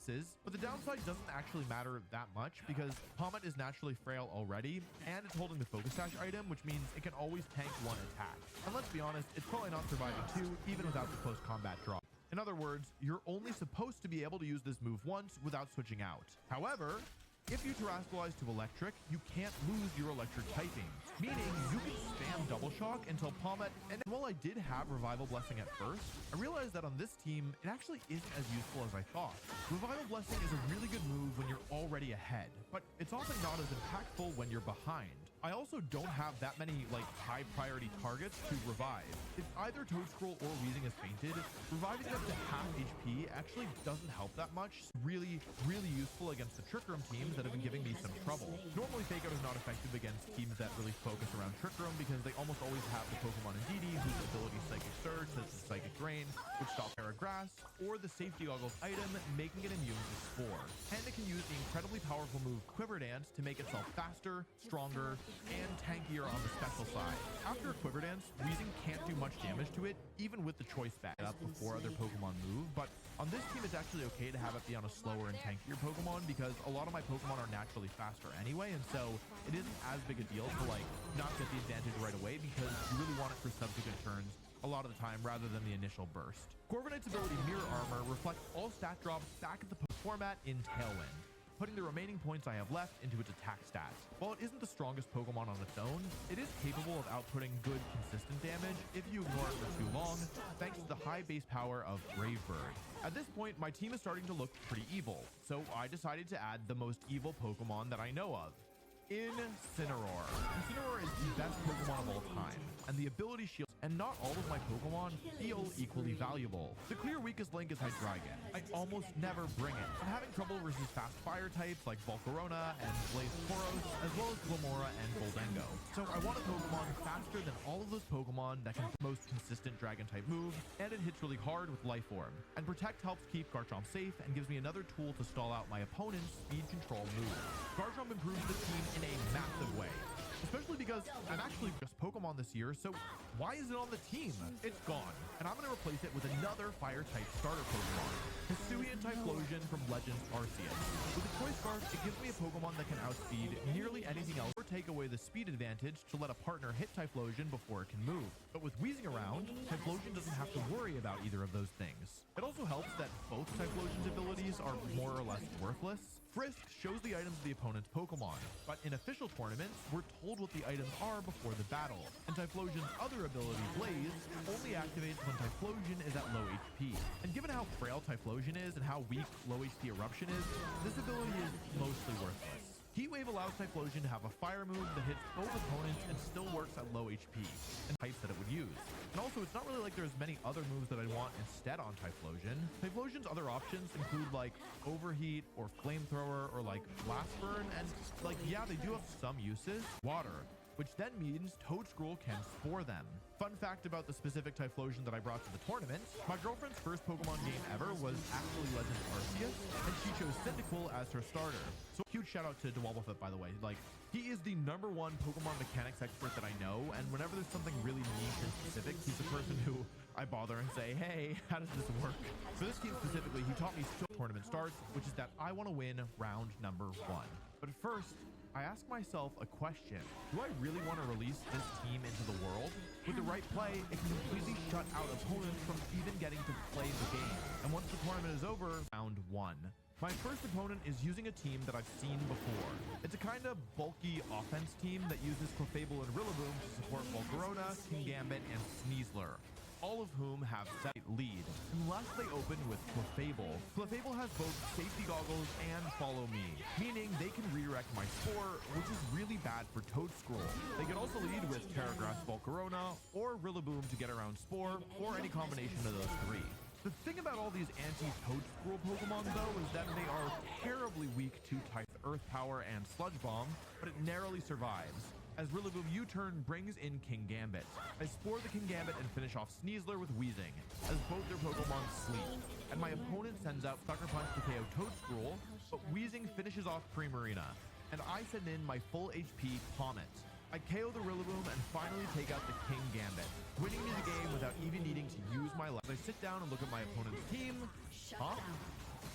misses, but the downside doesn't actually matter that much because Comet is naturally frail already, and it's holding the Focus Sash item, which means it can always tank one attack. And let's be honest, it's probably not surviving two, even without the close combat drop. In other words, you're only supposed to be able to use this move once without switching out. However, if you Terrascalize to electric, you can't lose your electric typing, meaning you can spam double shock until Pommet. And while I did have Revival Blessing at first, I realized that on this team, it actually isn't as useful as I thought. Revival Blessing is a really good move when you're already ahead, but it's often not as impactful when you're behind. I also don't have that many high priority targets to revive. If either Toadscroll or Weezing is fainted, reviving them to half HP actually doesn't help that much. Really useful against the Trick Room teams that have been giving me some trouble. Normally Fake Out is not effective against teams that really focus around Trick Room because they almost always have the Pokemon Indeedee whose ability Psychic Surge, such as Psychic Drain, which stops Paragrass, or the Safety Goggles item, making it immune to Spore. And it can use the incredibly powerful move Quiver Dance to make itself faster, stronger, and tankier on the special side. After a Quiver Dance, Weezing can't do much damage to it, even with the choice back up before other Pokemon move, but on this team it's actually okay to have it be on a slower and tankier Pokemon because a lot of my Pokemon are naturally faster anyway, and so it isn't as big a deal to not get the advantage right away because you really want it for subsequent turns a lot of the time rather than the initial burst. Corviknight's ability Mirror Armor reflects all stat drops back at the format in Tailwind, putting the remaining points I have left into its attack stats. While it isn't the strongest Pokemon on its own, it is capable of outputting good, consistent damage if you ignore it for too long, thanks to the high base power of Brave Bird. At this point, my team is starting to look pretty evil, so I decided to add the most evil Pokemon that I know of, Incineroar. Incineroar is the best Pokemon of all time, and the ability shield, and not all of my Pokemon feel equally valuable. The clear weakest link is Hydreigon. I almost never bring it. I'm having trouble versus fast fire types like Volcarona and Blaze Tauros, as well as Glamora and Boldengo. So I want a Pokemon faster than all of those Pokemon that can the most consistent dragon type move, and it hits really hard with Life Orb. And Protect helps keep Garchomp safe and gives me another tool to stall out my opponent's speed control move. Garchomp improves the team in a massive way, especially because I'm actually just Pokemon this year, so why is it on the team? It's gone, and I'm going to replace it with another fire-type starter Pokemon, Hisuian Typhlosion from Legends Arceus. With a Choice Scarf, it gives me a Pokemon that can outspeed nearly anything else or take away the speed advantage to let a partner hit Typhlosion before it can move. But with Weezing around, Typhlosion doesn't have to worry about either of those things. It also helps that both Typhlosion's abilities are more or less worthless. Frisk shows the items of the opponent's Pokemon, but in official tournaments, we're told what the items are before the battle, and Typhlosion's other ability, Blaze, only activates when Typhlosion is at low HP. And given how frail Typhlosion is and how weak low HP Eruption is, this ability is mostly worthless. Heat Wave allows Typhlosion to have a fire move that hits both opponents and still works at low HP, and types that it would use. And also, it's not really like there's many other moves that I want instead on Typhlosion. Typhlosion's other options include Overheat or Flamethrower or Blast Burn, and yeah, they do have some uses. Water, which then means Toadscroll can spore them. Fun fact about the specific Typhlosion that I brought to the tournament, my girlfriend's first Pokemon game ever was actually Legends Arceus, and she chose Cyndaquil as her starter. So huge shout out to Dwobblefett, by the way. He is the #1 Pokemon mechanics expert that I know, and whenever there's something really niche and specific, he's the person who I bother and say, hey, how does this work? For this game specifically, he taught me tournament starts, which is that I want to win round #1. But first, I ask myself a question. Do I really want to release this team into the world? With the right play, it can completely shut out opponents from even getting to play the game. And once the tournament is over, round 1. My first opponent is using a team that I've seen before. It's a kind of bulky offense team that uses Clefable and Rillaboom to support Volcarona, Kingambit, and Sneasler, all of whom have set lead, unless they open with Clefable. Clefable has both Safety Goggles and Follow Me, meaning they can redirect my Spore, which is really bad for Toadscroll. They can also lead with Paragrass Volcarona or Rillaboom to get around Spore, or any combination of those three. The thing about all these anti-Toadscroll Pokemon, though, is that they are terribly weak to type Earth Power and Sludge Bomb, but it narrowly survives, as Rillaboom U-turn brings in Kingambit. I spore the Kingambit and finish off Sneasler with Weezing, as both their Pokemon sleep, and my opponent sends out Sucker Punch to KO Toadscroll, but Weezing finishes off Primarina, and I send in my full HP Comet. I KO the Rillaboom and finally take out the Kingambit, winning me the game without even needing to use my life. As I sit down and look at my opponent's team, huh?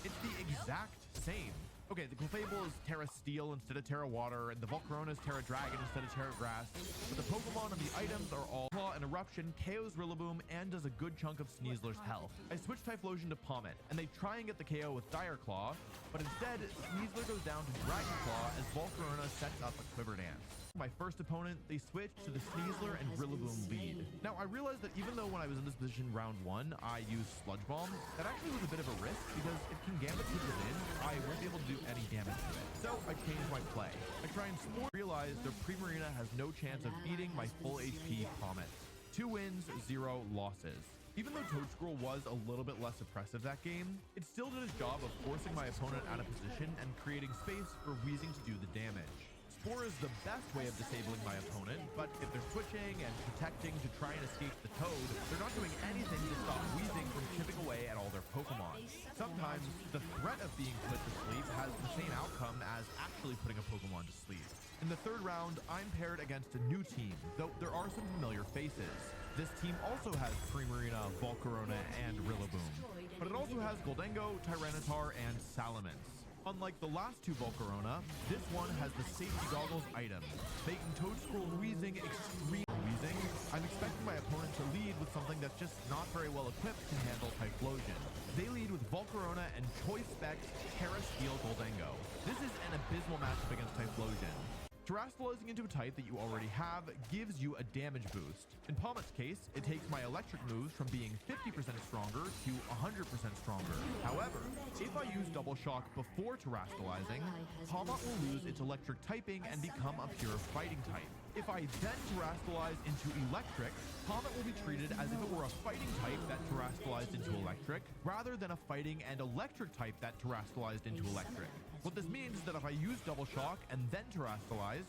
It's the exact same. Okay, the Clefable is Terra Steel instead of Terra Water, and the Volcarona is Terra Dragon instead of Terra Grass. But the Pokemon and the items are all Claw and Eruption, KOs Rillaboom, and does a good chunk of Sneasler's health. I switch Typhlosion to Pommet, and they try and get the KO with Dire Claw, but instead, Sneasler goes down to Dragon Claw as Volcarona sets up a Quiver Dance. My first opponent, they switched to the Sneasler and Rillaboom lead. Now, I realized that even though when I was in this position round 1, I used Sludge Bomb, that actually was a bit of a risk because if Kingambit hits it in, I won't be able to do any damage to it. So I changed my play. I try and realize their Primarina has no chance of beating my full HP Comet. 2 wins, 0 losses. Even though Toadscroll was a little bit less oppressive that game, it still did its job of forcing my opponent out of position and creating space for Weezing to do the damage. Spore is the best way of disabling my opponent, but if they're switching and protecting to try and escape the Toad, they're not doing anything to stop Weezing from chipping away at all their Pokemon. Sometimes, the threat of being put to sleep has the same outcome as actually putting a Pokemon to sleep. In the third round, I'm paired against a new team, though there are some familiar faces. This team also has Primarina, Volcarona, and Rillaboom, but it also has Goldengo, Tyranitar, and Salamence. Unlike the last 2 Volcarona, this one has the Safety Goggles item, making Toadscroll Weezing extremely Weezing. I'm expecting my opponent to lead with something that's just not very well equipped to handle Typhlosion. They lead with Volcarona and Choice Specs Terra Steel Goldengo. This is an abysmal matchup against Typhlosion. Terastallizing into a type that you already have gives you a damage boost. In Pommet's case, it takes my electric moves from being 50% stronger to 100% stronger. However, if I use Double Shock before Terastallizing, Pommet will lose its electric typing and become a pure fighting type. If I then Terastallize into Electric, Pommet will be treated as if it were a fighting type that Terastallized into Electric, rather than a fighting and electric type that Terastallized into Electric. What this means is that if I use Double Shock and then Terastallize,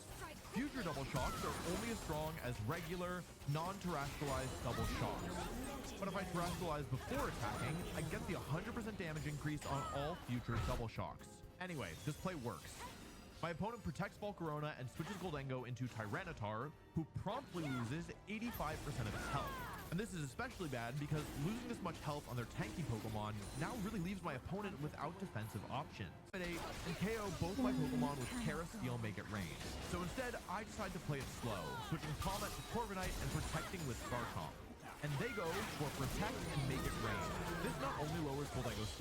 future Double Shocks are only as strong as regular, non-Terastallized Double Shocks. But if I Terastallize before attacking, I get the 100% damage increase on all future Double Shocks. Anyway, this play works. My opponent protects Volcarona and switches Goldengo into Tyranitar, who promptly loses 85% of its health. And this is especially bad because losing this much health on their tanky Pokemon now really leaves my opponent without defensive options. At 8, and KO both my Pokemon with Terra Steel Make It Rain. So instead, I decide to play it slow, switching Pommet to Corviknight and protecting with Scarchomp. And they go for Protect and Make It Rain. This not only lowers Goldengo's